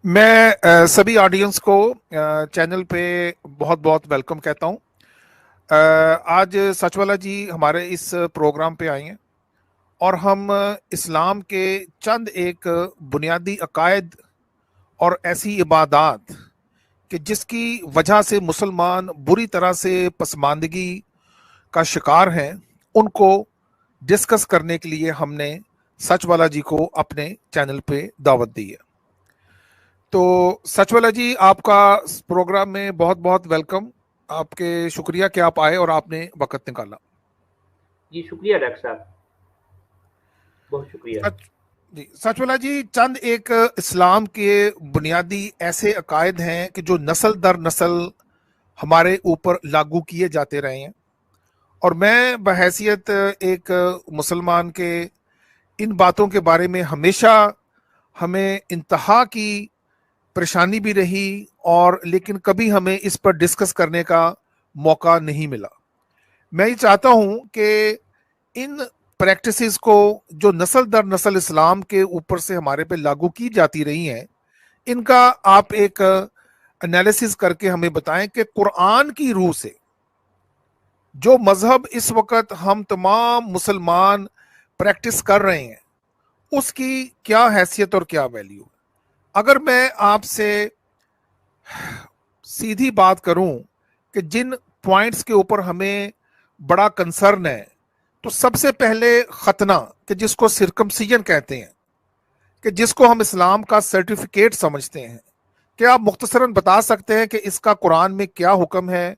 मैं सभी ऑडियंस को चैनल पे बहुत बहुत वेलकम कहता हूँ। आज सचवाला जी हमारे इस प्रोग्राम पे आए हैं और हम इस्लाम के चंद एक बुनियादी अकायद और ऐसी इबादात कि जिसकी वजह से मुसलमान बुरी तरह से पसमानदगी का शिकार हैं, उनको डिस्कस करने के लिए हमने सचवाला जी को अपने चैनल पे दावत दी है। तो सचवाला जी, आपका प्रोग्राम में बहुत बहुत वेलकम। आपके शुक्रिया कि आप आए और आपने वक्त निकाला। जी शुक्रिया डॉक्टर साहब, बहुत शुक्रिया। जी सचवाला जी, चंद एक इस्लाम के बुनियादी ऐसे अकायद हैं कि जो नस्ल दर नस्ल हमारे ऊपर लागू किए जाते रहे हैं, और मैं बहैसियत एक मुसलमान के इन बातों के बारे में हमेशा हमें इंतहा की परेशानी भी रही, और लेकिन कभी हमें इस पर डिस्कस करने का मौका नहीं मिला। मैं ये चाहता हूं कि इन प्रैक्टिसेस को जो नस्ल दर नस्ल इस्लाम के ऊपर से हमारे पे लागू की जाती रही हैं, इनका आप एक एनालिसिस करके हमें बताएं कि कुरान की रूह से जो मजहब इस वक्त हम तमाम मुसलमान प्रैक्टिस कर रहे हैं, उसकी क्या हैसियत और क्या वैल्यू। अगर मैं आपसे सीधी बात करूं कि जिन पॉइंट्स के ऊपर हमें बड़ा कंसर्न है, तो सबसे पहले खतना, कि जिसको सिरकमसिजन कहते हैं, कि जिसको हम इस्लाम का सर्टिफिकेट समझते हैं, क्या आप मुख्तसरन बता सकते हैं कि इसका कुरान में क्या हुक्म है,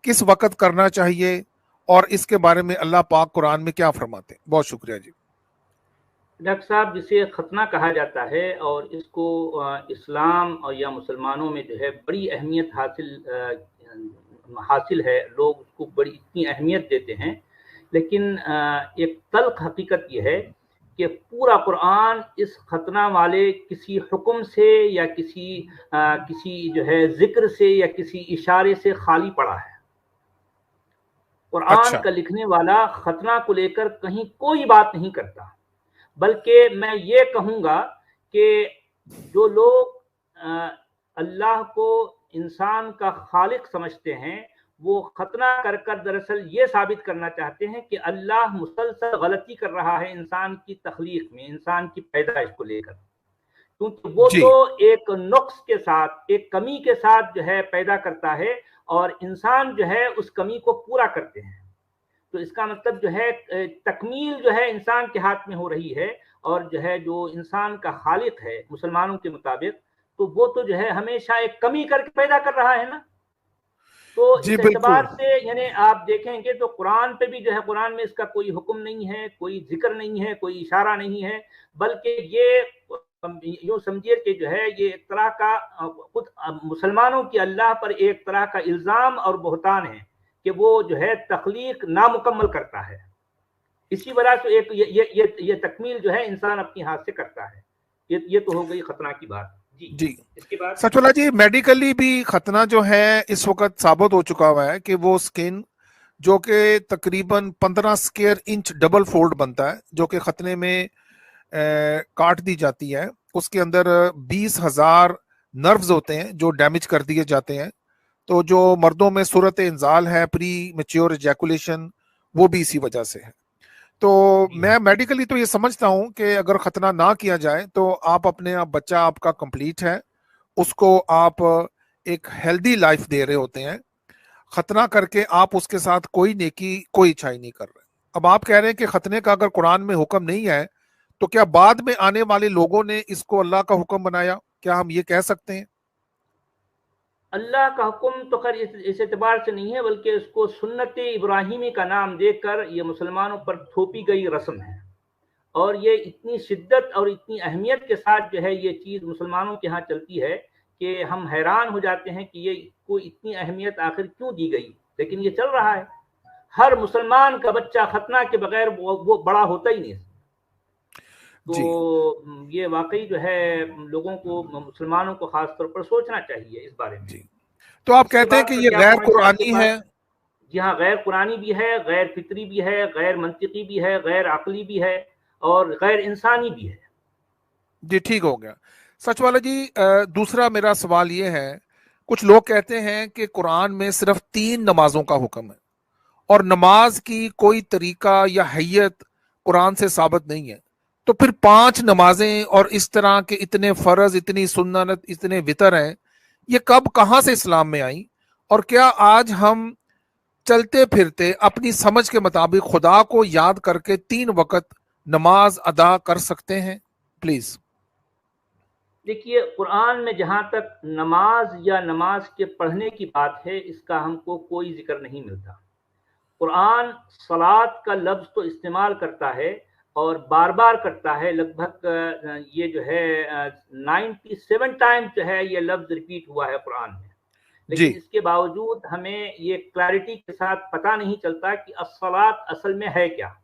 किस वक्त करना चाहिए, और इसके बारे में अल्लाह पाक कुरान में क्या फरमाते हैं? बहुत शुक्रिया जी। डॉक्टर साहब, जिसे खतना कहा जाता है और इसको इस्लाम और या मुसलमानों में जो है बड़ी अहमियत हासिल है, लोग उसको बड़ी इतनी अहमियत देते हैं, लेकिन एक तल्ख हकीकत यह है कि पूरा कुरान इस खतना वाले किसी हुक्म से या किसी जो है जिक्र से या किसी इशारे से खाली पड़ा है। कुरान का लिखने वाला खतना को लेकर कहीं कोई बात नहीं करता, बल्कि मैं ये कहूँगा कि जो लोग अल्लाह को इंसान का खालिक समझते हैं, वो खतना कर दरअसल ये साबित करना चाहते हैं कि अल्लाह मुसलसल गलती कर रहा है इंसान की तख्लीक में, इंसान की पैदाइश को लेकर, क्योंकि वो तो एक नुक्स के साथ, एक कमी के साथ जो है पैदा करता है और इंसान जो है उस कमी को पूरा करते हैं। तो इसका मतलब जो है तकमील जो है इंसान के हाथ में हो रही है, और जो है जो इंसान का खालिक है मुसलमानों के मुताबिक, तो वो तो जो है हमेशा एक कमी करके पैदा कर रहा है ना। तो इस एतबार से यानी आप देखेंगे तो कुरान पे भी जो है, कुरान में इसका कोई हुक्म नहीं है, कोई जिक्र नहीं है, कोई इशारा नहीं है, बल्कि ये यूँ समझिए कि जो है ये एक तरह का खुद मुसलमानों की अल्लाह पर एक तरह का इल्ज़ाम और बहतान है कि वो जो है तख्लीक नामुकम्मल करता है। इसी वजह से एक ये तकमील जो है इंसान अपनी हाथ से करता है। ये तो हो गई खतना की बात जी। इसके बाद सचवाला जी, मेडिकली भी खतना जो है इस वक्त साबित हो चुका हुआ है कि वो स्किन जो कि तकरीबन 15 स्क्वायर इंच डबल फोल्ड बनता है, जो कि खतने में काट दी जाती है, उसके अंदर 20,000 नर्व्स होते हैं जो डैमेज कर दिए जाते हैं। तो जो मर्दों में सूरत इंजाल है, प्री मैच्योर एजैकुलेशन, वो भी इसी वजह से है। तो मैं मेडिकली तो ये समझता हूं कि अगर खतना ना किया जाए तो आप अपने आप, बच्चा आपका कंप्लीट है, उसको आप एक हेल्दी लाइफ दे रहे होते हैं। खतना करके आप उसके साथ कोई नेकी, कोई अच्छाई नहीं कर रहे। अब आप कह रहे हैं कि खतने का अगर कुरान में हुक्म नहीं है, तो क्या बाद में आने वाले लोगों ने इसको अल्लाह का हुक्म बनाया? क्या हम ये कह सकते हैं? अल्लाह का हुक्म तो खैर इस एतबार से नहीं है, बल्कि इसको सुन्नत इब्राहिमी का नाम देकर ये मुसलमानों पर थोपी गई रस्म है, और ये इतनी शिद्दत और इतनी अहमियत के साथ जो है ये चीज़ मुसलमानों के यहाँ चलती है कि हम हैरान हो जाते हैं कि ये को इतनी अहमियत आखिर क्यों दी गई, लेकिन ये चल रहा है। हर मुसलमान का बच्चा खतना के बगैर वो बड़ा होता ही नहीं। तो ये वाकई जो है लोगों को, मुसलमानों को खास तौर पर सोचना चाहिए इस बारे में। तो आप कहते हैं कि ये गैर कुरानी है? जी हाँ, गैर कुरानी भी है, गैर फितरी भी है, गैर मंतिकी भी है, गैर अकली भी है, और गैर इंसानी भी है। जी ठीक हो गया। सच वाला जी, दूसरा मेरा सवाल ये है, कुछ लोग कहते हैं कि कुरान में सिर्फ 3 नमाजों का हुक्म है और नमाज की कोई तरीका या हैयत कुरान से साबित नहीं है, तो फिर 5 नमाजें और इस तरह के इतने फर्ज, इतनी सुन्नत, इतने वितर हैं, ये कब कहां से इस्लाम में आई? और क्या आज हम चलते फिरते अपनी समझ के मुताबिक खुदा को याद करके 3 वक्त नमाज अदा कर सकते हैं? प्लीज। देखिए, कुरान में जहाँ तक नमाज या नमाज के पढ़ने की बात है, इसका हमको कोई जिक्र नहीं मिलता। कुरान सलात का लफ्ज़ तो इस्तेमाल करता है और बार बार करता है, लगभग ये जो है 97 टाइम्स जो है ये लफ्ज़ रिपीट हुआ है कुरान में। जी। लेकिन इसके बावजूद हमें ये क्लैरिटी के साथ पता नहीं चलता कि अस्सलात असल में है क्या।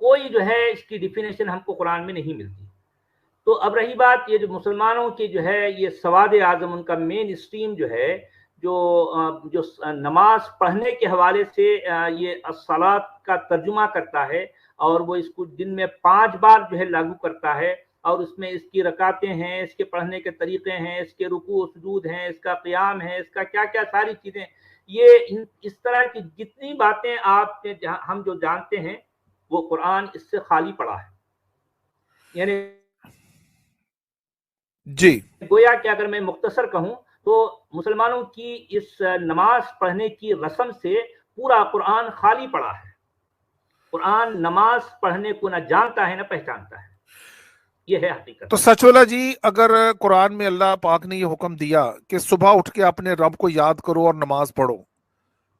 कोई जो है इसकी डिफिनेशन हमको कुरान में नहीं मिलती। तो अब रही बात, ये जो मुसलमानों की जो है ये सवाद आज़म, उनका मेन स्ट्रीम जो है, जो नमाज पढ़ने के हवाले से ये अस्सलात का तर्जुमा करता है और वो इसको दिन में 5 बार जो है लागू करता है, और उसमें इसकी रकातें हैं, इसके पढ़ने के तरीके हैं, इसके रुकू सुजूद हैं, इसका क़याम है, इसका क्या क्या सारी चीज़ें, ये इस तरह की जितनी बातें आप हम जो जानते हैं वो कुरान इससे खाली पड़ा है। यानी जी। गोया कि अगर मैं मुख्तसर कहूँ तो मुसलमानों की इस नमाज पढ़ने की रस्म से पूरा कुरान खाली पड़ा है। कुरान नमाज पढ़ने को न जानता है न पहचानता है, ये है हकीकत। तो सचवाला जी, अगर कुरान में अल्लाह पाक ने ये हुक्म दिया कि सुबह उठ के अपने रब को याद करो और नमाज पढ़ो,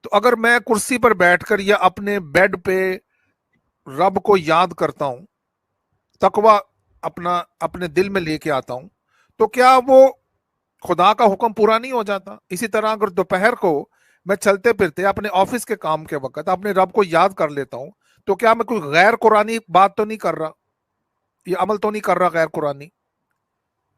तो अगर मैं कुर्सी पर बैठकर या अपने बेड पे रब को याद करता हूं, तकवा अपना अपने दिल में लेके आता हूं, तो क्या वो खुदा का हुक्म पूरा नहीं हो जाता? इसी तरह अगर दोपहर को मैं चलते फिरते अपने ऑफिस के काम के वक्त अपने रब को याद कर लेता हूं, तो क्या मैं कोई गैर कुरानी बात तो नहीं कर रहा, ये अमल तो नहीं कर रहा गैर कुरानी?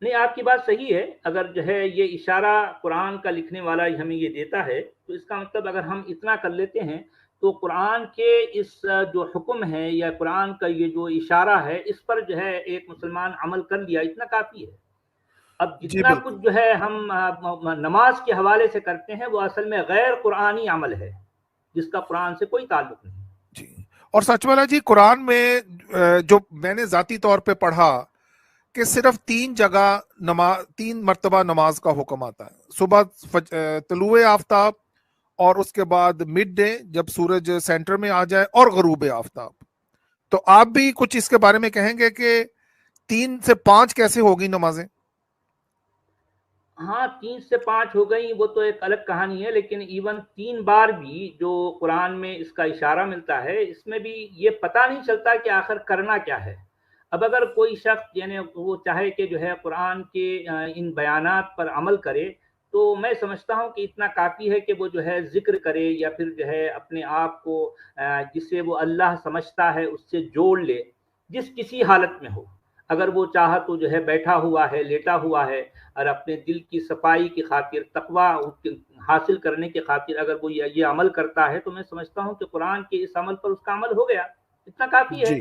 नहीं, आपकी बात सही है। अगर जो है ये इशारा कुरान का लिखने वाला हमें ये देता है, तो इसका मतलब अगर हम इतना कर लेते हैं तो कुरान के इस जो हुक्म है या कुरान का ये जो इशारा है, इस पर जो है एक मुसलमान अमल कर लिया, इतना काफ़ी है। अब जी जितना कुछ बिल्कुल। जो है हम नमाज के हवाले से करते हैं, वो असल में गैर कुरानी अमल है, जिसका कुरान से कोई ताल्लुक नहीं। जी। और सचवाला जी, कुरान में जो मैंने जाती तौर पे पढ़ा कि सिर्फ 3 जगह 3 मर्तबा नमाज का हुक्म आता है, सुबह तलुए आफ्ताब, और उसके बाद मिड डे जब सूरज सेंटर में आ जाए, और गरूब आफ्ताब। तो आप भी कुछ इसके बारे में कहेंगे कि 3 से 5 कैसे होगी नमाजें? हाँ, 3 से 5 हो गई वो तो एक अलग कहानी है, लेकिन इवन 3 बार भी जो कुरान में इसका इशारा मिलता है, इसमें भी ये पता नहीं चलता कि आखिर करना क्या है। अब अगर कोई शख्स यानी वो चाहे कि जो है कुरान के इन बयानात पर अमल करे, तो मैं समझता हूँ कि इतना काफ़ी है कि वो जो है ज़िक्र करे या फिर जो है अपने आप को जिसे वो अल्लाह समझता है उससे जोड़ ले, जिस किसी हालत में हो। अगर वो चाहा तो जो है बैठा हुआ है, लेटा हुआ है, और अपने दिल की सफाई की खातिर, तकवा हासिल करने की खातिर अगर वो ये अमल करता है, तो मैं समझता हूँ कि कुरान के इस अमल पर उसका अमल हो गया, इतना काफ़ी है, जी।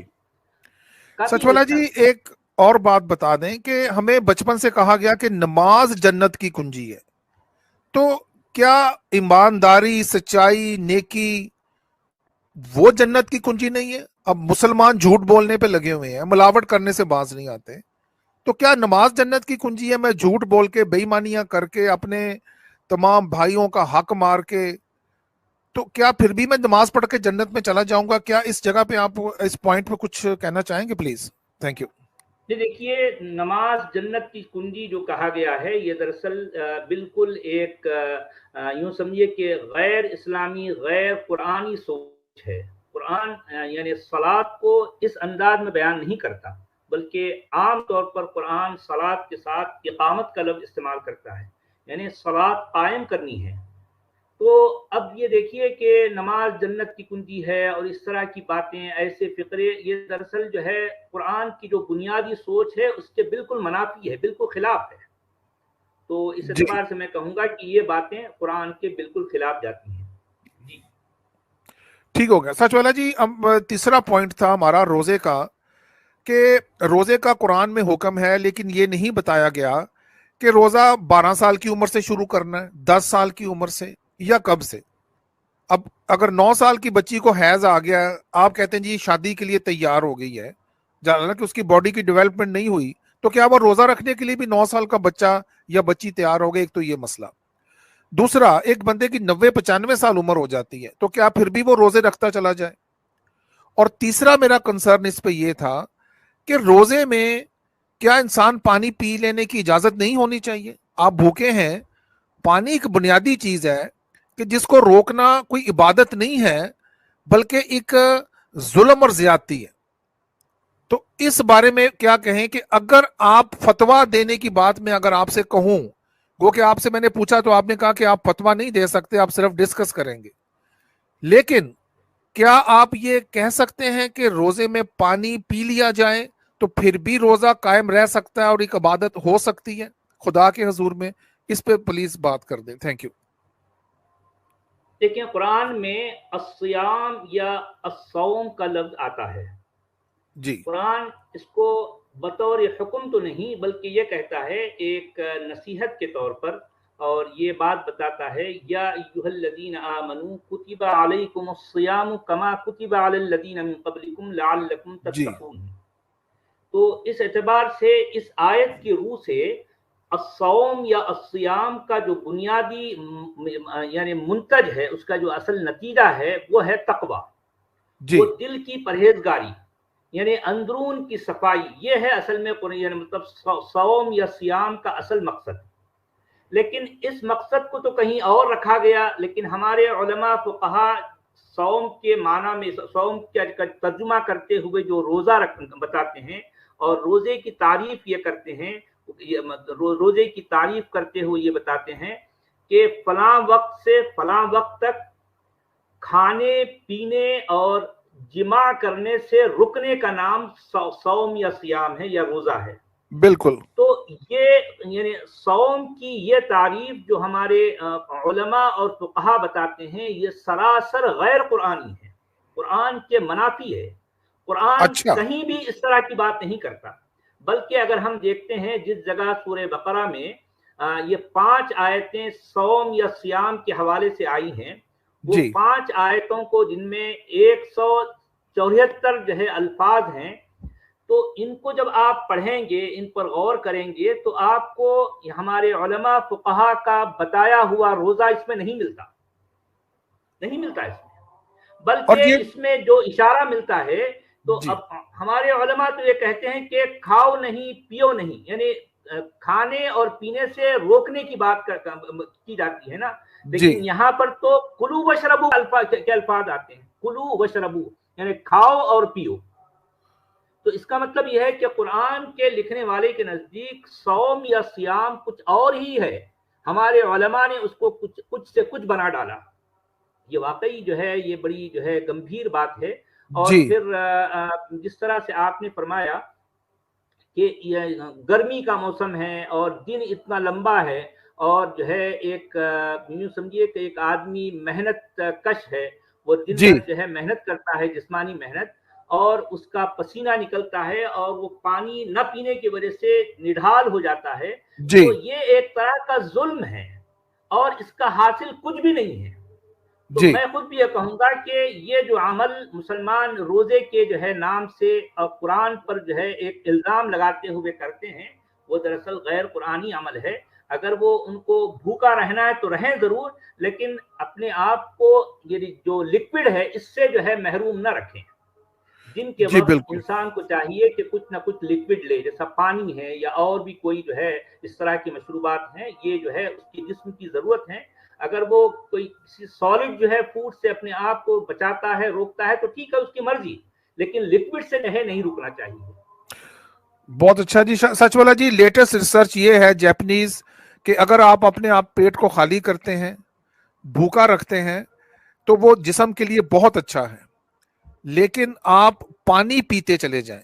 काफ़ी है सचवाला इतना। जी, एक और बात बता दें कि हमें बचपन से कहा गया कि नमाज जन्नत की कुंजी है, तो क्या ईमानदारी, सच्चाई, नेकी वो जन्नत की कुंजी नहीं है? अब मुसलमान झूठ बोलने पे लगे हुए हैं, मिलावट करने से बाज नहीं आते, तो क्या नमाज जन्नत की कुंजी है? मैं झूठ बोल के, बेईमानियां करके, अपने तमाम भाइयों का हक मार के, तो क्या फिर भी मैं नमाज पढ़ के जन्नत में चला जाऊंगा? क्या इस जगह पे आप इस पॉइंट पे कुछ कहना चाहेंगे प्लीज? Thank you. जी देखिए, नमाज जन्नत की कुंजी जो कहा गया है, ये दरअसल बिल्कुल एक यूं समझिए कि गैर इस्लामी, गैर कुरानी सोच है। कुरान यानी सलात को इस अंदाज में बयान नहीं करता, बल्कि आम तौर पर कुरान सलात के साथ इकामत का लफ्ज़ इस्तेमाल करता है, यानी सलात कायम करनी है। तो अब ये देखिए कि नमाज जन्नत की कुंजी है और इस तरह की बातें, ऐसे फ़िक्रे, ये दरअसल जो है कुरान की जो बुनियादी सोच है उसके बिल्कुल मनाफी है, बिल्कुल खिलाफ है। तो इस जी। एतबार से मैं कहूँगा कि ये बातें कुरान के बिल्कुल खिलाफ जाती हैं। जी। ठीक हो गया। सच वाला जी, अब तीसरा पॉइंट था हमारा रोजे का, کہ روज़े का कुरान में हुक्म है, लेकिन ये नहीं बताया गया कि रोज़ा 12 साल की उम्र से शुरू करना है, 10 साल की उम्र से, या कब से। अब अगर 9 साल की बच्ची को हैज़ आ गया, आप कहते हैं जी शादी के लिए तैयार हो गई है, जानना कि उसकी बॉडी की डेवलपमेंट नहीं हुई, तो क्या वो रोज़ा रखने के लिए भी 9 साल का बच्चा या बच्ची तैयार हो गई? एक तो ये मसला। दूसरा, एक बंदे की 90-95 साल उम्र हो जाती है, तो क्या फिर भी वो रोज़े रखता चला जाए? और तीसरा मेरा कंसर्न इस पे ये था कि रोज़े में क्या इंसान पानी पी लेने की इजाज़त नहीं होनी चाहिए? आप भूखे हैं, पानी एक बुनियादी चीज़ है कि जिसको रोकना कोई इबादत नहीं है, बल्कि एक जुल्म और ज्यादती है। तो इस बारे में क्या कहें कि अगर आप फतवा देने की बात में अगर आपसे कहूं, गो कि आपसे मैंने पूछा तो आपने कहा कि आप फतवा नहीं दे सकते, आप सिर्फ डिस्कस करेंगे, लेकिन क्या आप ये कह सकते हैं कि रोजे में पानी पी लिया जाए तो फिर भी रोजा कायम रह सकता है और एक इबादत हो सकती है खुदा के हुजूर में? इस पे प्लीज बात कर दें। Thank you. देखिए, कुरान में अस्सियाम या अस्सौम का लफ्ज आता है जी। कुरान इसको बतौर हुक्म तो नहीं बल्कि ये कहता है एक नसीहत के तौर पर, और ये बात बताता है या अय्युहल्लज़ीना आमनू कुतिबा अलैकुमुस्सियामु कमा कुतिबा अलल्लज़ीना मिन क़ब्लिकुम लअल्लकुम जी। तत्तक़ून। तो इस एतबार से इस आयत की रूह से अस्सौम या अस्सियाम का जो बुनियादी यानी मुंतज है, उसका जो असल नतीजा है वो है तकवा, जी। वो दिल की परहेजगारी यानी अंदरून की सफाई। ये है असल में मतलब सौम या सियाम का असल मकसद। लेकिन इस मकसद को तो कहीं और रखा गया, लेकिन हमारे उलमा फुक़हा सौम के माना में सौम का तर्जुमा करते हुए जो रोज़ा बताते हैं और रोज़े की तारीफ ये करते हैं, रोज़े की तारीफ करते हुए ये बताते हैं कि फलां वक्त से फलां वक्त तक खाने पीने और जिमा करने से रुकने का नाम सौम या सियाम है या रोजा है। बिल्कुल। तो ये यानी सौम की ये तारीफ जो हमारे उलमा और फुक़हा बताते हैं, ये सरासर गैर कुरानी है, कुरान के मनाफी है। कुरान अच्छा। कहीं भी इस तरह की बात नहीं करता, बल्कि अगर हम देखते हैं जिस जगह सूरह बकरा में ये 5 आयतें सौम या सियाम के हवाले से आई हैं, वो 5 आयतों को जिनमें 174 जो है अल्फाज हैं, तो इनको जब आप पढ़ेंगे, इन पर गौर करेंगे, तो आपको हमारे उलमा फुक़हा का बताया हुआ रोजा इसमें नहीं मिलता इसमें, बल्कि इसमें जो इशारा मिलता है, तो अब हमारे उलमा तो ये कहते हैं कि खाओ नहीं पियो नहीं, यानी खाने और पीने से रोकने की बात की जाती है ना, लेकिन यहाँ पर तो कुलू वशरबू के अल्फाज आते हैं, कुलू वशरबू यानी खाओ और पियो। तो इसका मतलब यह है कि कुरान के लिखने वाले के नजदीक सौम या सियाम कुछ और ही है, हमारे उलमा ने उसको कुछ से कुछ बना डाला। ये वाकई जो है ये बड़ी जो है गंभीर बात है। और फिर जिस तरह से आपने फरमाया कि गर्मी का मौसम है और दिन इतना लंबा है, और जो है एक यूं समझिए कि एक आदमी मेहनत कश है, वो दिन भर जो है मेहनत करता है, जिस्मानी मेहनत, और उसका पसीना निकलता है और वो पानी न पीने की वजह से निढाल हो जाता है। तो ये एक तरह का जुल्म है और इसका हासिल कुछ भी नहीं है। तो मैं खुद भी ये कहूंगा कि ये जो अमल मुसलमान रोजे के जो है नाम से कुरान पर जो है एक इल्जाम लगाते हुए करते हैं, वो दरअसल गैर कुरानी अमल है। अगर वो उनको भूखा रहना है तो रहें जरूर, लेकिन अपने आप को ये जो लिक्विड है इससे जो है महरूम न रखें। दिन के वक्त इंसान को चाहिए कि कुछ ना कुछ लिक्विड ले, जैसा पानी है या और भी कोई जो है इस तरह की मशरूबात हैं, ये जो है उसकी जिस्म की जरूरत है। अगर वो कोई किसी सॉलिड जो है फूड से अपने आप को बचाता है, रोकता है, तो ठीक है, उसकी मर्जी, लेकिन लिक्विड से नहीं रुकना चाहिए। बहुत अच्छा जी। सचवाला जी, लेटेस्ट रिसर्च ये है जापानीज कि अगर आप अपने आप पेट को खाली करते हैं, भूखा रखते हैं, तो वो जिस्म के लिए बहुत अच्छा है, लेकिन आप पानी पीते चले जाएं।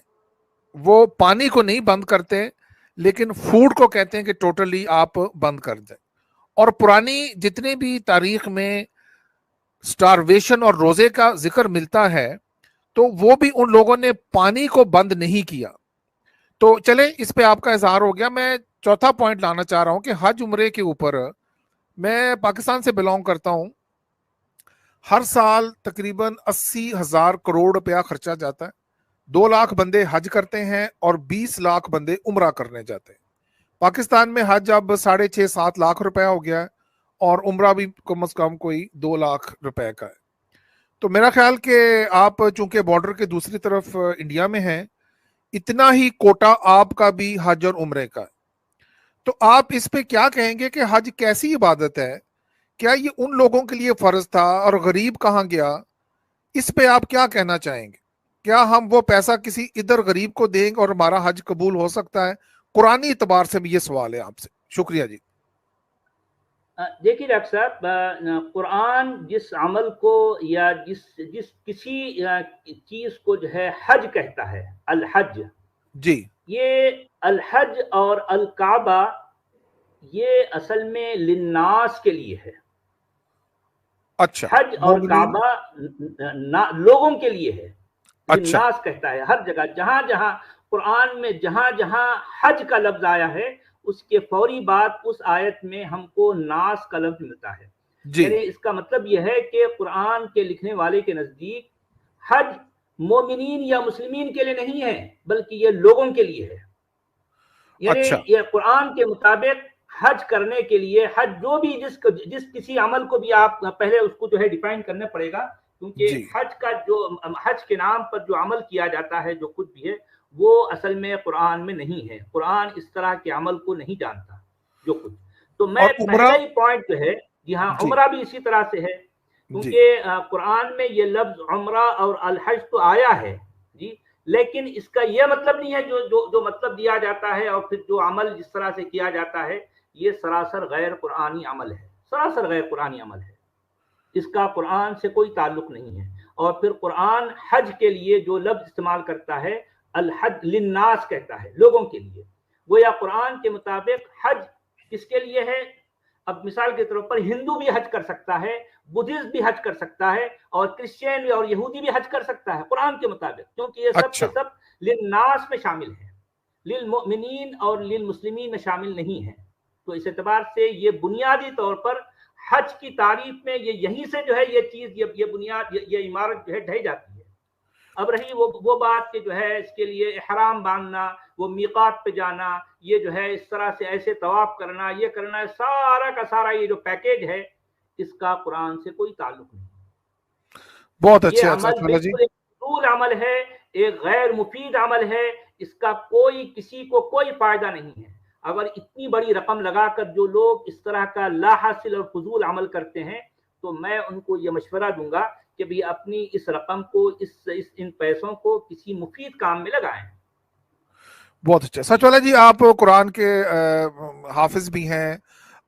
वो पानी को नहीं बंद करते, लेकिन फूड को कहते हैं कि टोटली आप बंद कर दें। और पुरानी जितने भी तारीख में स्टारवेशन और रोजे का जिक्र मिलता है, تو وہ بھی ان لوگوں نے پانی کو بند نہیں کیا. تو چلیں اس پہ آپ کا اظہار ہو گیا. میں چوتھا پوائنٹ لانا چاہ رہا ہوں کہ حج عمرے کے اوپر میں پاکستان سے بلونگ کرتا ہوں. ہر سال تقریباً 80,000 کروڑ روپیہ خرچہ جاتا ہے. 2 لاکھ بندے حج کرتے ہیں اور 20 لاکھ بندے عمرہ کرنے جاتے ہیں. پاکستان میں حج اب 6.5-7 لاکھ روپیہ ہو گیا ہے اور عمرہ بھی کم از کم کوئی 2 لاکھ روپے کا ہے. تو میرا خیال کہ آپ چونکہ بارڈر کے دوسری طرف انڈیا میں ہیں, اتنا ہی کوٹا آپ کا بھی حج اور عمرے کا ہے. تو آپ اس پہ کیا کہیں گے کہ حج کیسی عبادت ہے؟ کیا یہ ان لوگوں کے لیے فرض تھا اور غریب کہاں گیا؟ اس پہ آپ کیا کہنا چاہیں گے؟ کیا ہم وہ پیسہ کسی ادھر غریب کو دیں گے اور ہمارا حج قبول ہو سکتا ہے؟ قرآنی اعتبار سے بھی یہ سوال ہے آپ سے. شکریہ جی. دیکھیے ڈاکٹر صاحب, قرآن جس عمل کو یا جس کسی چیز کو جو ہے حج کہتا ہے, الحج جی, یہ الحج اور الکعبہ یہ اصل میں للناس کے لیے ہے. اچھا, حج اور کعبہ لوگوں کے لیے ہے. اچھا, للناس کہتا ہے ہر جگہ, جہاں جہاں قرآن میں جہاں جہاں حج کا لفظ آیا ہے اس کے فوری بعد اس آیت میں ہم کو ناس کا لفظ ملتا ہے. جی, یعنی اس کا مطلب یہ ہے کہ قرآن کے لکھنے والے کے نزدیک حج مومنین یا مسلمین کے لیے نہیں ہے بلکہ یہ لوگوں کے لیے ہے. یعنی اچھا, یہ قرآن کے مطابق حج کرنے کے لیے حج جو بھی جس کسی عمل کو بھی آپ پہلے اس کو جو ہے ڈیفائن کرنا پڑے گا, کیونکہ جی, حج کا جو حج کے نام پر جو عمل کیا جاتا ہے جو کچھ بھی ہے وہ اصل میں قرآن میں نہیں ہے. قرآن اس طرح کے عمل کو نہیں جانتا جو کچھ. تو میں اور عمرہ, پہلا ہی پوائنٹ جو ہے, جی ہاں, جی, عمرہ بھی اسی طرح سے ہے, جی, کیونکہ قرآن میں یہ لفظ عمرہ اور الحج تو آیا ہے جی, لیکن اس کا یہ مطلب نہیں ہے جو مطلب دیا جاتا ہے اور پھر جو عمل جس طرح سے کیا جاتا ہے یہ سراسر غیر قرآنی عمل ہے, سراسر غیر قرآنی عمل ہے. اس کا قرآن سے کوئی تعلق نہیں ہے. اور پھر قرآن حج کے لیے جو لفظ استعمال کرتا ہے الحج للناس کہتا ہے, لوگوں کے لیے. گویا قرآن کے مطابق حج کس کے لیے ہے؟ اب مثال کے طور پر ہندو بھی حج کر سکتا ہے, بدھسٹ بھی حج کر سکتا ہے, اور کرسچین اور یہودی بھی حج کر سکتا ہے قرآن کے مطابق, کیونکہ یہ سب کے اچھا, سب للناس میں شامل ہیں, للمؤمنین اور للمسلمین میں شامل نہیں ہیں. تو اس اعتبار سے یہ بنیادی طور پر حج کی تعریف میں یہیں سے جو ہے یہ چیز یہ بنیاد یہ عمارت جو ہے ڈھہ جاتی ہے. اب رہی وہ بات کہ جو ہے اس کے لیے احرام باندھنا, وہ میقات پہ جانا, یہ جو ہے اس طرح سے ایسے طواف کرنا, یہ کرنا ہے, سارا کا سارا یہ جو پیکیج ہے اس کا قرآن سے کوئی تعلق نہیں. بہت یہ اچھے. عمل جی, بالکل ایک فضول عمل ہے, ایک غیر مفید عمل ہے, اس کا کسی کو کوئی فائدہ نہیں ہے. اگر اتنی بڑی رقم لگا کر جو لوگ اس طرح کا لا حاصل اور فضول عمل کرتے ہیں تو میں ان کو یہ مشورہ دوں گا کہ بھی اپنی اس رقم کو ان پیسوں کو کسی مفید کام میں لگائیں. بہت اچھا. سچ والا جی, آپ قرآن کے حافظ بھی ہیں,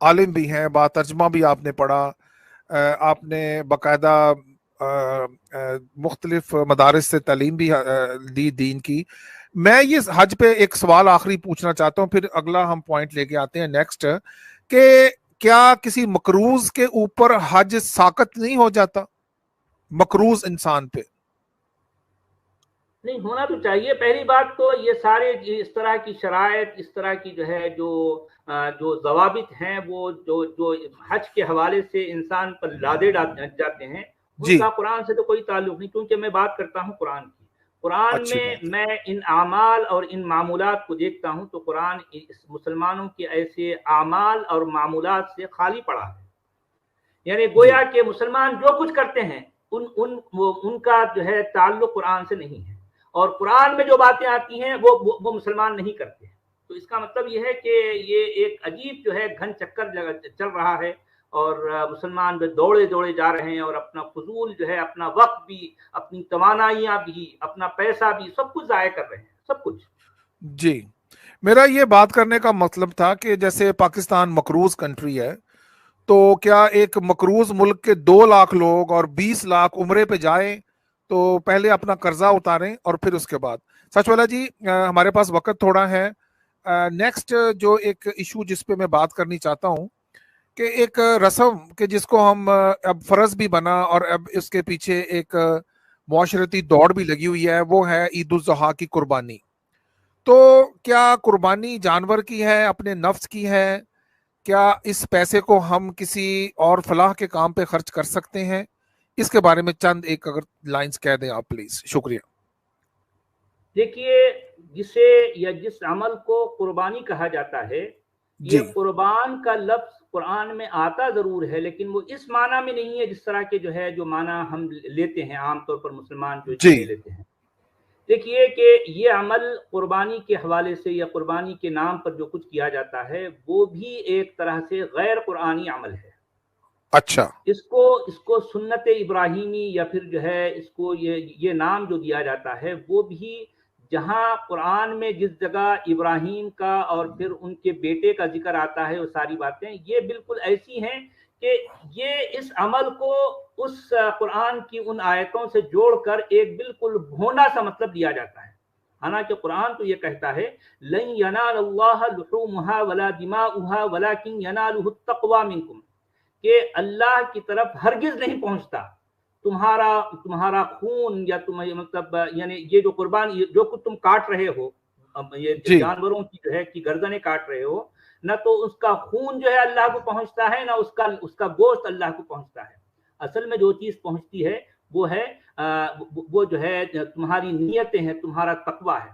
عالم بھی ہیں, با ترجمہ بھی آپ نے پڑھا, آپ نے باقاعدہ مختلف مدارس سے تعلیم بھی دی دین کی. میں یہ حج پہ ایک سوال آخری پوچھنا چاہتا ہوں, پھر اگلا ہم پوائنٹ لے کے آتے ہیں نیکسٹ, کہ کیا کسی مقروض کے اوپر حج ساقط نہیں ہو جاتا؟ مقروض انسان پہ نہیں ہونا تو چاہیے. پہلی بات تو یہ سارے اس طرح کی شرائط, اس طرح کی جو ہے جو ضوابط ہیں وہ جو حج کے حوالے سے انسان پر لادے جاتے ہیں ان جی, کا قرآن سے تو کوئی تعلق نہیں, کیونکہ میں بات کرتا ہوں قرآن کی. قرآن اچھی میں بات ہے. میں ان اعمال اور ان معمولات کو دیکھتا ہوں تو قرآن مسلمانوں کے ایسے اعمال اور معمولات سے خالی پڑا ہے. یعنی گویا کہ مسلمان جو کچھ کرتے ہیں ان کا جو ہے تعلق قرآن سے نہیں ہے, اور قرآن میں جو باتیں آتی ہیں وہ مسلمان نہیں کرتے. تو اس کا مطلب یہ ہے کہ یہ ایک عجیب جو ہے گھن چکر چل رہا ہے, اور مسلمان دوڑے جا رہے ہیں, اور اپنا فضول جو ہے اپنا وقت بھی, اپنی توانائیاں بھی, اپنا پیسہ بھی, سب کچھ ضائع کر رہے ہیں, سب کچھ. جی, میرا یہ بات کرنے کا مطلب تھا کہ جیسے پاکستان مقروض کنٹری ہے, تو کیا ایک مقروض ملک کے 2 لاکھ لوگ اور 20 لاکھ عمرے پہ جائیں تو پہلے اپنا قرضہ اتاریں اور پھر اس کے بعد؟ سچ والا جی, ہمارے پاس وقت تھوڑا ہے. نیکسٹ جو ایک ایشو جس پہ میں بات کرنی چاہتا ہوں کہ ایک رسم کہ جس کو ہم اب فرض بھی بنا اور اب اس کے پیچھے ایک معاشرتی دوڑ بھی لگی ہوئی ہے، وہ ہے عید الاضحیٰ کی قربانی. تو کیا قربانی جانور کی ہے، اپنے نفس کی ہے؟ کیا اس پیسے کو ہم کسی اور فلاح کے کام پہ خرچ کر سکتے ہیں؟ اس کے بارے میں چند ایک اگر لائنز کہہ دیں آپ پلیز. شکریہ. دیکھیے، جسے یا جس عمل کو قربانی کہا جاتا ہے، جی یہ قربان کا لفظ قرآن میں آتا ضرور ہے، لیکن وہ اس معنی میں نہیں ہے جس طرح کے جو معنی ہم لیتے ہیں عام طور پر مسلمان جو اس کو جی لے لیتے ہیں. دیکھیے کہ یہ عمل قربانی کے حوالے سے یا قربانی کے نام پر جو کچھ کیا جاتا ہے وہ بھی ایک طرح سے غیر قرآنی عمل ہے. اچھا. اس کو سنت ابراہیمی یا پھر اس کو یہ نام جو دیا جاتا ہے وہ بھی جہاں قرآن میں جس جگہ ابراہیم کا اور پھر ان کے بیٹے کا ذکر آتا ہے، وہ ساری باتیں یہ بالکل ایسی ہیں کہ یہ اس عمل کو اس قرآن کی ان آیتوں سے جوڑ کر ایک بالکل بھونڈا سا مطلب دیا جاتا ہے. حالانکہ قرآن تو یہ کہتا ہے لن ینال اللہ لحومها ولا دماؤها ولکن ینالہ التقوی منکم، کہ اللہ کی طرف ہرگز نہیں پہنچتا تمہارا خون یا مطلب یعنی یہ جو قربان جو کچھ تم کاٹ رہے ہو، یہ جی جانوروں کی گردنیں کاٹ رہے ہو، نہ تو اس کا خون اللہ کو پہنچتا ہے، نہ اس کا گوشت اللہ کو پہنچتا ہے. اصل میں جو چیز پہنچتی ہے وہ ہے وہ تمہاری نیتیں ہیں، تمہارا تقویٰ ہے.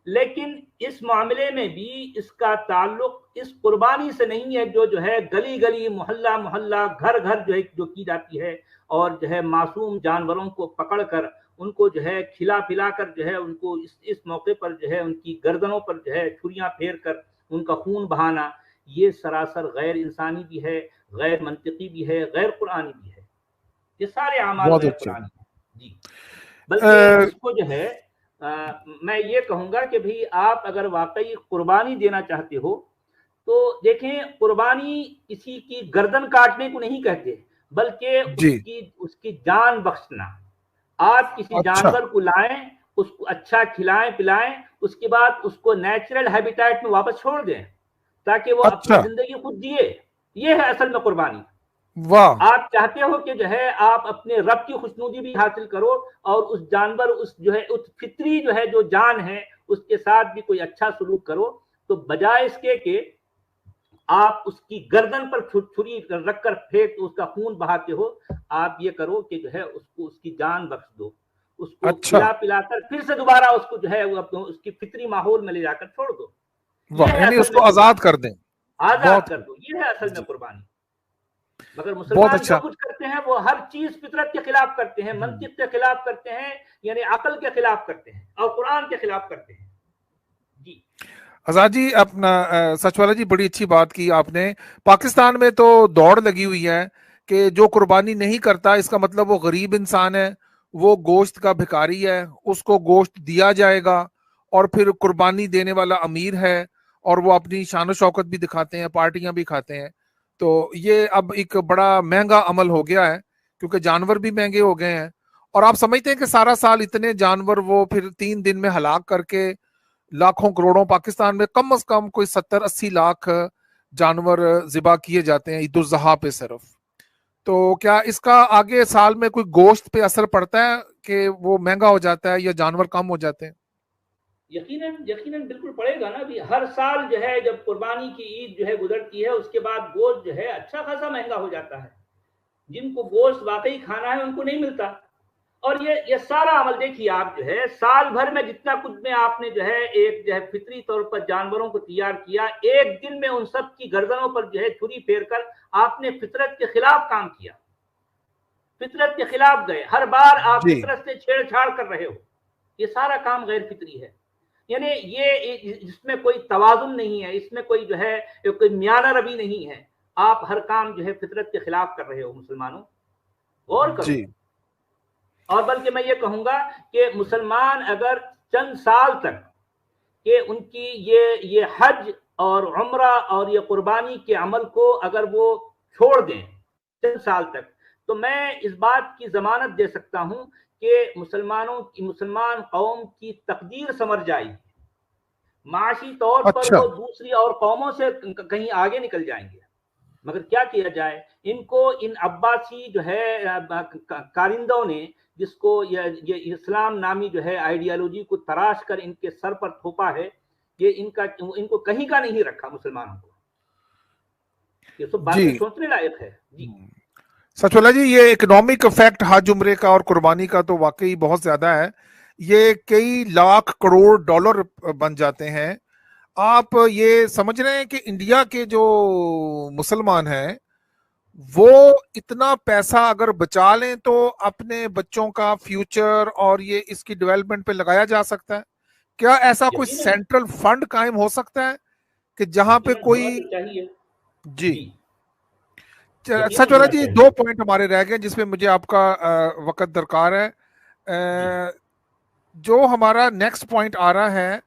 لیکن اس معاملے میں بھی اس کا تعلق اس قربانی سے نہیں ہے جو گلی گلی محلہ محلہ گھر گھر جو کی جاتی ہے، اور معصوم جانوروں کو پکڑ کر ان کو کھلا پلا کر ان کو اس موقع پر ان کی گردنوں پر چھریاں پھیر کر ان کا خون بہانا، یہ سراسر غیر انسانی بھی ہے، غیر منطقی بھی ہے، غیر قرآنی بھی ہے. یہ سارے اعمال بہت غیر اچھا. قرآنی ہیں. جی بلکہ اس کو میں یہ کہوں گا کہ بھئی آپ اگر واقعی قربانی دینا چاہتے ہو تو دیکھیں، قربانی کسی کی گردن کاٹنے کو نہیں کہتے، بلکہ جی اس کی جان بخشنا. آپ کسی اچھا جانور کو لائیں، اس کو اچھا کھلائیں پلائیں، اس کے بعد اس کو نیچرل ہیبیٹیٹ میں واپس چھوڑ دیں تاکہ وہ اپنی اچھا. زندگی خود جیے. یہ ہے اصل میں قربانی. واہ. آپ چاہتے ہو کہ آپ اپنے رب کی خوشنودی بھی حاصل کرو اور اس جانور اس فطری جو جان ہے اس کے ساتھ بھی کوئی اچھا سلوک کرو، تو بجائے اس کے کہ آپ اس کی گردن پر چھری رکھ کر پھینک اس کا خون بہاتے ہو، آپ یہ کرو کہ اس کو اس کی جان بخش دو، اس کو اچھا. کھلا پلا کر پھر سے دوبارہ اس کو اس کی فطری ماحول میں لے جا کر چھوڑ دو. یہ واہ، ہے یعنی اس اصل میں کو آزاد قربانی. کر دیں. آزاد بہت کر دو، یہ ہے اصل میں جی قربانی. مگر بہت مسلمان جو اچھا. کچھ کرتے ہیں وہ ہر چیز فطرت کے خلاف کرتے ہیں، منطق کے خلاف کرتے ہیں، یعنی عقل کے خلاف کرتے ہیں اور قرآن کے خلاف کرتے ہیں. جی آزاد جی، اپنا سچ والا جی بڑی اچھی بات کی آپ نے. پاکستان میں تو دوڑ لگی ہوئی ہے کہ جو قربانی نہیں کرتا اس کا مطلب وہ غریب انسان ہے، وہ گوشت کا بھکاری ہے، اس کو گوشت دیا جائے گا، اور پھر قربانی دینے والا امیر ہے اور وہ اپنی شان و شوکت بھی دکھاتے ہیں، پارٹیاں بھی کھاتے ہیں. تو یہ اب ایک بڑا مہنگا عمل ہو گیا ہے کیونکہ جانور بھی مہنگے ہو گئے ہیں. اور آپ سمجھتے ہیں کہ سارا سال اتنے جانور وہ پھر 3 دن میں ہلاک کر کے لاکھوں کروڑوں، پاکستان میں کم از کم کوئی 70-80 لاکھ جانور ذبح کیے جاتے ہیں عید الاضحیٰ پہ صرف. تو کیا اس کا آگے سال میں کوئی گوشت پہ اثر پڑتا ہے کہ وہ مہنگا ہو جاتا ہے یا جانور کم ہو جاتے ہیں؟ یقیناً بالکل پڑے گا نا. بھی ہر سال جب قربانی کی عید گزرتی ہے اس کے بعد گوشت اچھا خاصا مہنگا ہو جاتا ہے. جن کو گوشت واقعی کھانا ہے ان کو نہیں ملتا. اور یہ سارا عمل دیکھیے آپ سال بھر میں جتنا کچھ میں آپ نے ایک فطری طور پر جانوروں کو تیار کیا، ایک دن میں ان سب کی گردنوں پر چھری پھیر کر آپ نے فطرت کے خلاف کام کیا، فطرت کے خلاف گئے. ہر بار آپ جی فطرت سے چھیڑ چھاڑ کر رہے ہو. یہ سارا کام غیر فطری ہے. یعنی یہ اس میں کوئی توازن نہیں ہے، اس میں کوئی کوئی میانہ روی نہیں ہے. آپ ہر کام فطرت کے خلاف کر رہے ہو. مسلمانوں غور کرو. جی اور بلکہ میں یہ کہوں گا کہ مسلمان اگر چند سال تک کہ ان کی یہ حج اور عمرہ اور یہ قربانی کے عمل کو اگر وہ چھوڑ دیں چند سال تک، تو میں اس بات کی ضمانت دے سکتا ہوں کہ مسلمان قوم کی تقدیر سنور جائے گی. معاشی طور پر اچھا. وہ دوسری اور قوموں سے کہیں آگے نکل جائیں گے. مگر کیا کیا جائے، ان کو ان عباسی جو ہے کارندوں نے جس کو یہ اسلام نامی جو ہے آئیڈیالوجی کو تراش کر ان کے سر پر تھوپا ہے، یہ ان کو کہیں کا نہیں رکھا مسلمانوں کو. یہ سب باتیں جی سوچنے لائق ہے. جی سچ والا جی، یہ اکنامک افیکٹ حج عمرے کا اور قربانی کا تو واقعی بہت زیادہ ہے. یہ کئی لاکھ کروڑ ڈالر بن جاتے ہیں. آپ یہ سمجھ رہے ہیں کہ انڈیا کے جو مسلمان ہیں وہ اتنا پیسہ اگر بچا لیں تو اپنے بچوں کا فیوچر اور یہ اس کی ڈیولپمنٹ پہ لگایا جا سکتا ہے؟ کیا ایسا کوئی یقیناً سینٹرل فنڈ قائم ہو سکتا ہے کہ جہاں پہ یقیناً ہونا کوئی... تو چاہیے. جی جی سچ یقیناً والا ہونا جی، چاہیے. 2 پوائنٹ ہمارے رہ گئے جس میں مجھے آپ کا وقت درکار ہے. جی جو ہمارا نیکسٹ پوائنٹ آ رہا ہے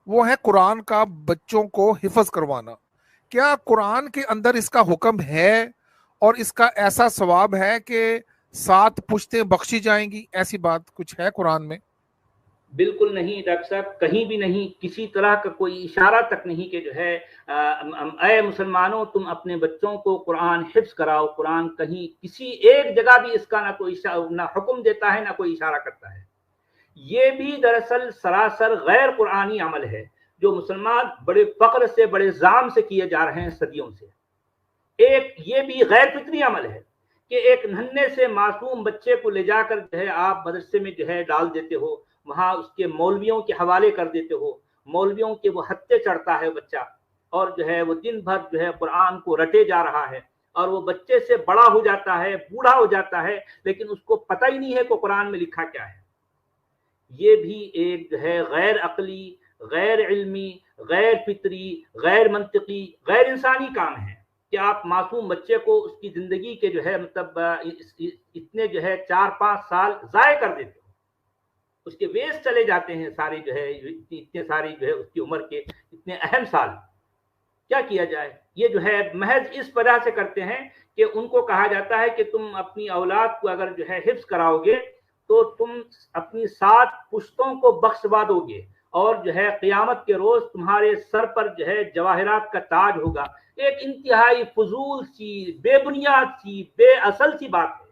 وہ ہے قرآن کا بچوں کو حفظ کروانا. کیا قرآن کے اندر اس کا حکم ہے اور اس کا ایسا ثواب ہے کہ 7 پشتیں بخشی جائیں گی؟ ایسی بات کچھ ہے قرآن میں؟ بالکل نہیں ڈاکٹر صاحب، کہیں بھی نہیں، کسی طرح کا کوئی اشارہ تک نہیں کہ جو ہے اے مسلمانوں تم اپنے بچوں کو قرآن حفظ کراؤ. قرآن کہیں کسی ایک جگہ بھی اس کا نہ کوئی نہ حکم دیتا ہے نہ کوئی اشارہ کرتا ہے. یہ بھی دراصل سراسر غیر قرآنی عمل ہے جو مسلمان بڑے فخر سے، بڑے زام سے کیے جا رہے ہیں صدیوں سے. یہ بھی غیر فطری عمل ہے کہ ایک ننھے سے معصوم بچے کو لے جا کر جو ہے آپ مدرسے میں جو ہے ڈال دیتے ہو، وہاں اس کے مولویوں کے حوالے کر دیتے ہو، مولویوں کے وہ ہتھے چڑھتا ہے بچہ، اور جو ہے وہ دن بھر جو ہے قرآن کو رٹے جا رہا ہے، اور وہ بچے سے بڑا ہو جاتا ہے، بوڑھا ہو جاتا ہے، لیکن اس کو پتہ ہی نہیں ہے کہ قرآن میں لکھا کیا ہے. یہ بھی ایک جو ہے غیر عقلی، غیر علمی، غیر فطری، غیر منطقی، غیر انسانی کام ہے کہ آپ معصوم بچے کو اس کی زندگی کے جو ہے مطلب اتنے جو ہے 4-5 سال ضائع کر دیتے ہو، اس کے ویسٹ چلے جاتے ہیں سارے جو ہے اتنے سارے جو ہے اس کی عمر کے اتنے اہم سال. کیا کیا جائے؟ یہ جو ہے محض اس وجہ سے کرتے ہیں کہ ان کو کہا جاتا ہے کہ تم اپنی اولاد کو اگر جو ہے حفظ کراؤ گے تو تم اپنی 7 پشتوں کو بخشوا دو گے، اور جو ہے قیامت کے روز تمہارے سر پر جو ہے جواہرات کا تاج ہوگا. ایک انتہائی فضول سی، بے بنیاد سی، بے اصل سی بات ہے.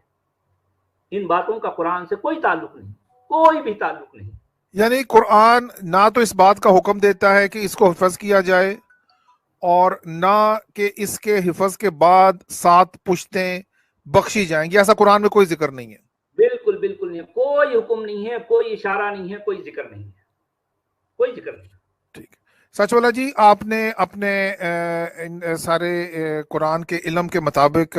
ان باتوں کا قرآن سے کوئی تعلق نہیں، کوئی بھی تعلق نہیں. یعنی قرآن نہ تو اس بات کا حکم دیتا ہے کہ اس کو حفظ کیا جائے، اور نہ کہ اس کے حفظ کے بعد 7 پشتیں بخشی جائیں گی. ایسا قرآن میں کوئی ذکر نہیں ہے. بالکل بالکل نہیں، کوئی حکم نہیں ہے، کوئی اشارہ نہیں ہے، کوئی ذکر نہیں ہے، کوئی ذکر نہیں. ٹھیک. سچ والا جی، آپ نے اپنے سارے قرآن کے علم کے مطابق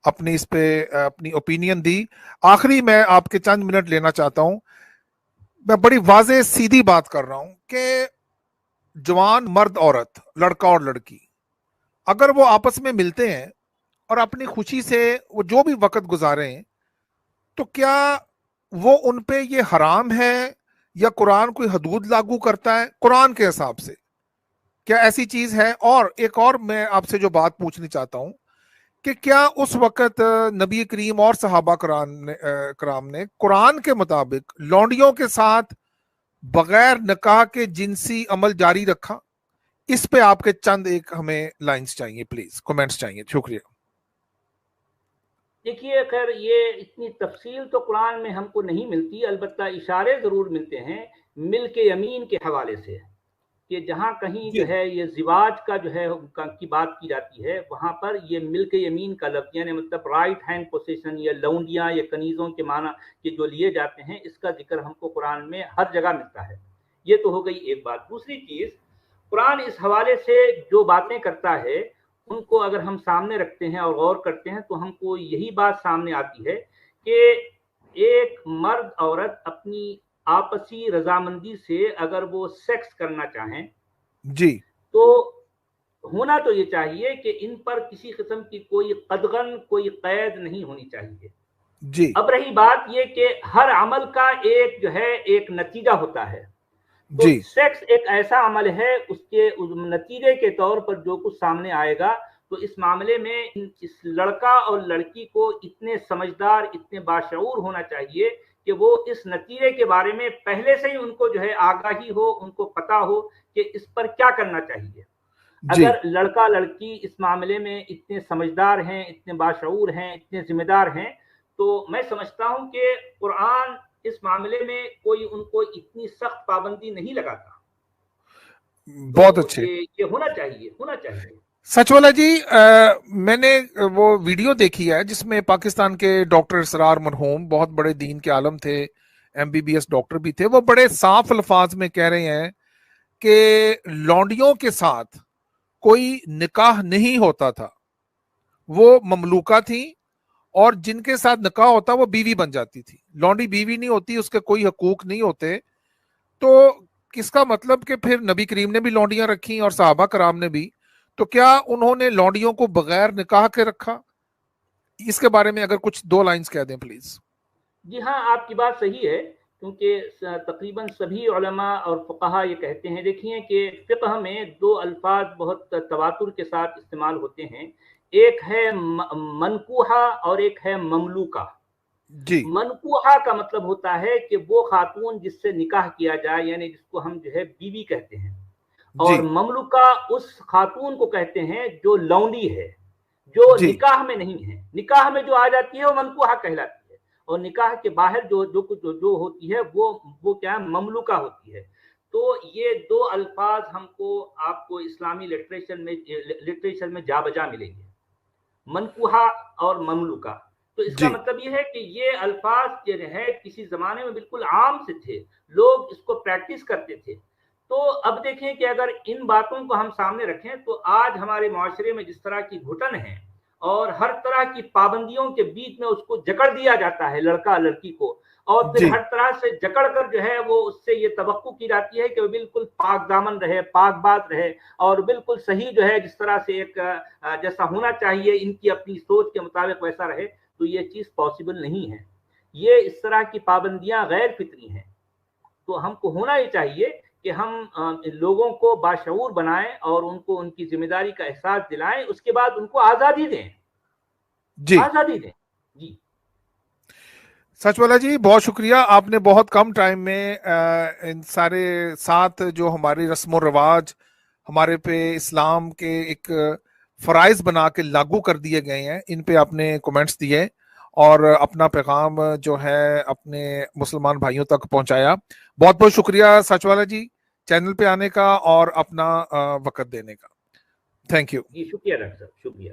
اپنی اس پہ اپنی اوپینین دی. آخری میں آپ کے چند منٹ لینا چاہتا ہوں. میں بڑی واضح سیدھی بات کر رہا ہوں کہ جوان مرد عورت، لڑکا اور لڑکی، اگر وہ آپس میں ملتے ہیں اور اپنی خوشی سے وہ جو بھی وقت گزاریں، تو کیا وہ ان پہ یہ حرام ہے یا قرآن کوئی حدود لاگو کرتا ہے قرآن کے حساب سے؟ کیا ایسی چیز ہے؟ اور ایک اور میں آپ سے جو بات پوچھنی چاہتا ہوں کہ کیا اس وقت نبی کریم اور صحابہ کرام نے قرآن کے مطابق لونڈیوں کے ساتھ بغیر نکاح کے جنسی عمل جاری رکھا؟ اس پہ آپ کے چند ایک ہمیں لائنز چاہیے پلیز، کمنٹس چاہیے. شکریہ. دیکھیے خیر یہ اتنی تفصیل تو قرآن میں ہم کو نہیں ملتی، البتہ اشارے ضرور ملتے ہیں ملک یمین کے حوالے سے، کہ جہاں کہیں جی جو ہے یہ زواج کا جو ہے کی بات کی جاتی ہے وہاں پر یہ ملک یمین کا لفظ یعنی مطلب رائٹ ہینڈ پوزیشن یا لونڈیاں یا کنیزوں کے معنی کے جو لیے جاتے ہیں، اس کا ذکر ہم کو قرآن میں ہر جگہ ملتا ہے. یہ تو ہو گئی ایک بات. دوسری چیز، قرآن اس حوالے سے جو باتیں کرتا ہے ان کو اگر ہم سامنے رکھتے ہیں اور غور کرتے ہیں تو ہم کو یہی بات سامنے آتی ہے کہ ایک مرد عورت اپنی آپسی رضامندی سے اگر وہ سیکس کرنا چاہیں جی تو ہونا تو یہ چاہیے کہ ان پر کسی قسم کی کوئی قدغن، کوئی قید نہیں ہونی چاہیے. جی اب رہی بات یہ کہ ہر عمل کا ایک جو ہے ایک نتیجہ ہوتا ہے، تو جی سیکس ایک ایسا عمل ہے، اس کے نتیجے کے طور پر جو کچھ سامنے آئے گا، تو اس معاملے میں اس لڑکا اور لڑکی کو اتنے سمجھدار، اتنے باشعور ہونا چاہیے کہ وہ اس نتیجے کے بارے میں پہلے سے ہی ان کو جو ہے آگاہی ہو، ان کو پتا ہو کہ اس پر کیا کرنا چاہیے. अगर लड़का लड़की इस मामले में इतने समझदार हैं, इतने बाशऊर हैं, इतने जिम्मेदार हैं, तो मैं समझता हूं कि कुरान इस मामले में कोई उनको इतनी सख्त पाबंदी नहीं लगाता। बहुत अच्छे, ये होना चाहिए। सचवाला जी, मैंने वो वीडियो देखी है जिसमें पाकिस्तान के डॉक्टर इसरार मरहूम बहुत बड़े दीन के आलम थे, MBBS डॉक्टर भी थे, वो बड़े साफ अल्फाज में कह रहे हैं कि लौंडियों के साथ कोई निकाह नहीं होता था, वो ममलूका थी और जिनके साथ निकाह होता वो बीवी बन जाती थी। लौंडी बीवी नहीं होती, उसके कोई हकूक नहीं होते। तो किसका मतलब कि फिर नबी करीम ने भी लौंडियां रखी और सहाबा कराम ने भी, तो क्या उन्होंने लौंडियों को बगैर निकाह के रखा? इसके बारे में अगर कुछ 2 लाइंस कह दें प्लीज। जी हाँ, आपकी बात सही है, क्योंकि तकरीबन सभी उलमा और फुक़हा ये कहते हैं। देखिए कि फ़िक़्ह में 2 अल्फाज बहुत तवातुर के साथ इस्तेमाल होते हैं, एक है मनकूहा और एक है ममलूका। जी। मनकूहा का मतलब होता है कि वो खातून जिससे निकाह किया जाए, यानी जिसको हम जो है बीवी कहते हैं, और ममलूका उस खातून को कहते हैं जो लौंडी है, जो निकाह में नहीं है। निकाह में जो आ जाती है वो मनकूहा कहलाती है, और निकाह के बाहर जो होती है वो क्या है, ममलूका होती है। तो ये 2 अल्फाज हमको आपको इस्लामी लिटरेचर में जा बजा मिलेंगे, मनकूहा और ममलूका। तो इसका मतलब ये है कि ये अल्फाज जो है किसी जमाने में बिल्कुल आम से थे, लोग इसको प्रैक्टिस करते थे। तो अब देखें कि अगर इन बातों को हम सामने रखें तो आज हमारे माशरे में जिस तरह की घुटन है और हर तरह की पाबंदियों के बीच में उसको जकड़ दिया जाता है लड़का लड़की को, और फिर हर तरह से जकड़ कर जो है वो उससे ये तवक्को की जाती है कि वो बिल्कुल पाक दामन रहे, पाकबाज रहे, और बिल्कुल सही जो है जिस तरह से एक जैसा होना चाहिए इनकी अपनी सोच के मुताबिक वैसा रहे। तो ये चीज पॉसिबल नहीं है। ये इस तरह की पाबंदियां गैर फितरी हैं। तो हमको होना ही चाहिए कि हम लोगों को बाशऊर बनाएं और उनको उनकी जिम्मेदारी का एहसास दिलाएं, उसके बाद उनको आजादी दें। आजादी दें। जी सचवाला जी, बहुत शुक्रिया, आपने बहुत कम टाइम में इन सारे 7 जो हमारी रस्म रिवाज हमारे पे इस्लाम के एक फराइज बना के लागू कर दिए गए हैं, इन पे आपने कमेंट्स दिए और अपना पैगाम जो है अपने मुसलमान भाइयों तक पहुंचाया। बहुत बहुत शुक्रिया सचवाला जी, चैनल पे आने का और अपना वक्त देने का। थैंक यू जी, शुक्रिया डॉक्टर साहब, शुक्रिया।